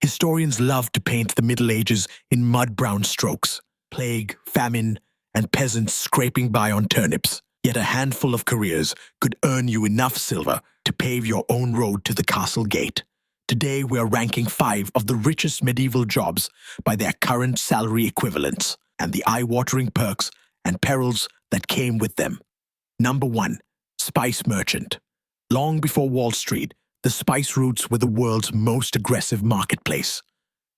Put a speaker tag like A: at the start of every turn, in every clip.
A: Historians love to paint the Middle Ages in mud-brown strokes: plague, famine, and peasants scraping by on turnips. Yet a handful of careers could earn you enough silver to pave your own road to the castle gate. Today we are ranking 5 of the richest medieval jobs by their current salary equivalents and the eye-watering perks and perils that came with them. Number 1. Spice merchant. Long before Wall Street, the spice routes were the world's most aggressive marketplace.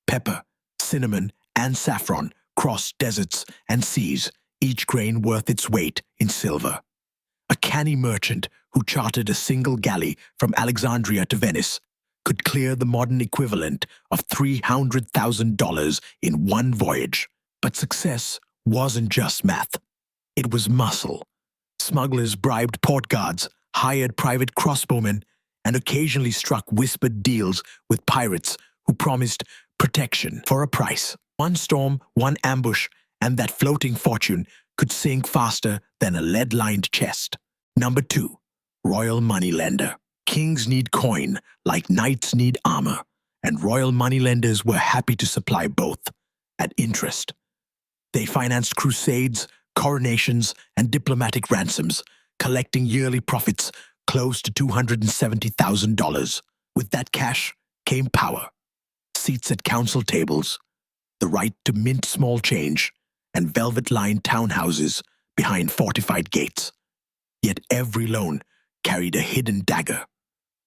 A: Pepper, cinnamon, and saffron crossed deserts and seas, each grain worth its weight in silver. A canny merchant who chartered a single galley from Alexandria to Venice could clear the modern equivalent of $300,000 in one voyage. But success wasn't just math. It was muscle. Smugglers bribed port guards, hired private crossbowmen, and occasionally struck whispered deals with pirates who promised protection for a price. One storm, one ambush, and that floating fortune could sink faster than a lead-lined chest. Number 2. Royal moneylender. Kings need coin like knights need armor, and royal moneylenders were happy to supply both, at interest. They financed crusades, coronations, and diplomatic ransoms, collecting yearly profits close to $270,000. With that cash came power, seats at council tables, the right to mint small change, and velvet-lined townhouses behind fortified gates. Yet every loan carried a hidden dagger.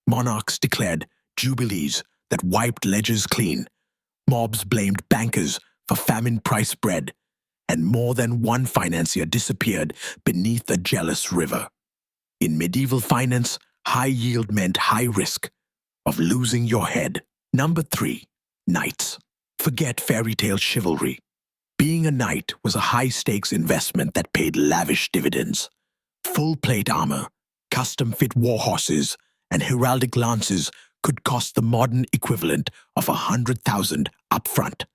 A: Monarchs declared jubilees that wiped ledgers clean. Mobs blamed bankers for famine-priced bread, and more than one financier disappeared beneath a jealous river. In medieval finance, high yield meant high risk of losing your head. Number 3. Knights. Forget fairy tale chivalry. Being a knight was a high-stakes investment that paid lavish dividends. Full-plate armor, custom-fit war horses, and heraldic lances could cost the modern equivalent of $100,000 upfront.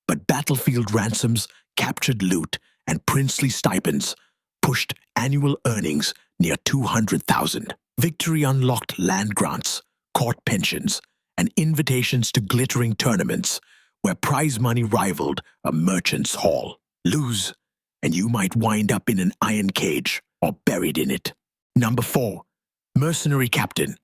A: But battlefield ransoms, captured loot, and princely stipends pushed annual earnings near $200,000. Victory unlocked land grants, court pensions, and invitations to glittering tournaments where prize money rivaled a merchant's haul. Lose, and you might wind up in an iron cage or buried in it. Number 4. Mercenary captain.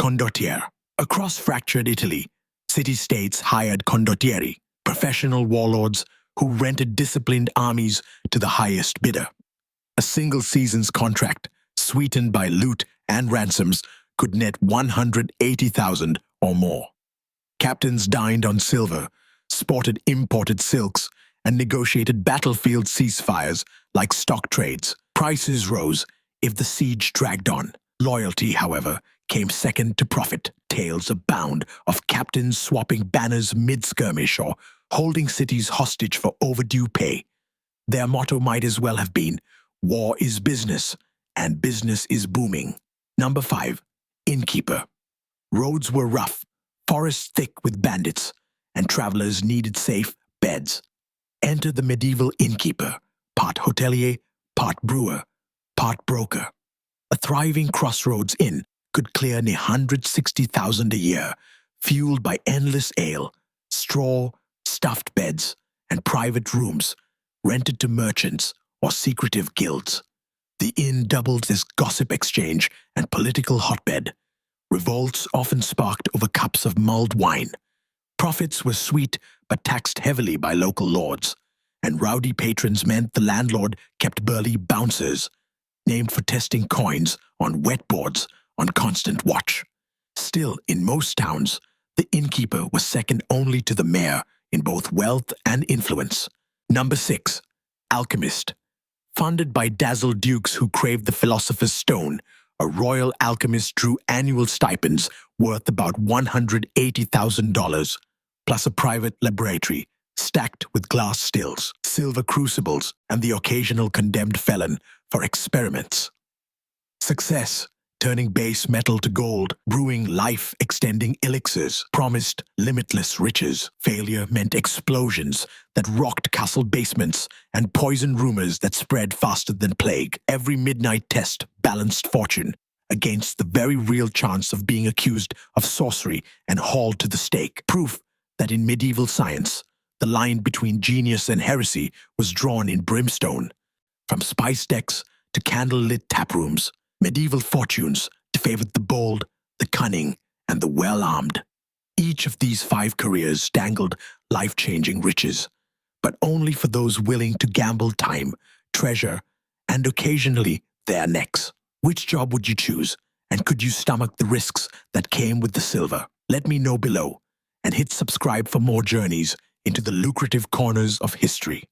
A: Condottiere. Across fractured Italy, city-states hired condottieri, professional warlords who rented disciplined armies to the highest bidder. A single season's contract, sweetened by loot and ransoms, could net $180,000 or more. Captains dined on silver, sported imported silks, and negotiated battlefield ceasefires like stock trades. Prices rose if the siege dragged on. Loyalty, however, came second to profit. Tales abound of captains swapping banners mid-skirmish or holding cities hostage for overdue pay. Their motto might as well have been, "War is business, and business is booming." Number 5. Innkeeper. Roads were rough, forests thick with bandits, and travelers needed safe beds. Enter the medieval innkeeper, part hotelier, part brewer, part broker. A thriving crossroads inn could clear near $160,000 a year, fueled by endless ale, straw, stuffed beds, and private rooms rented to merchants or secretive guilds. The inn doubled as gossip exchange and political hotbed. Revolts often sparked over cups of mulled wine. Profits were sweet but taxed heavily by local lords, and rowdy patrons meant the landlord kept burly bouncers, named for testing coins on wetboards, on constant watch. Still, in most towns, the innkeeper was second only to the mayor in both wealth and influence. Number 6. Alchemist. Funded by dazzled dukes who craved the philosopher's stone, a royal alchemist drew annual stipends worth about $180,000, plus a private laboratory stacked with glass stills, silver crucibles, and the occasional condemned felon for experiments. Success, turning base metal to gold, brewing life-extending elixirs, promised limitless riches. Failure meant explosions that rocked castle basements and poison rumors that spread faster than plague. Every midnight test balanced fortune against the very real chance of being accused of sorcery and hauled to the stake. Proof that in medieval science, the line between genius and heresy was drawn in brimstone. From spice decks to candle-lit taprooms, medieval fortunes favored the bold, the cunning, and the well-armed. Each of these 5 careers dangled life-changing riches, but only for those willing to gamble time, treasure, and occasionally their necks. Which job would you choose, and could you stomach the risks that came with the silver? Let me know below, and hit subscribe for more journeys into the lucrative corners of history.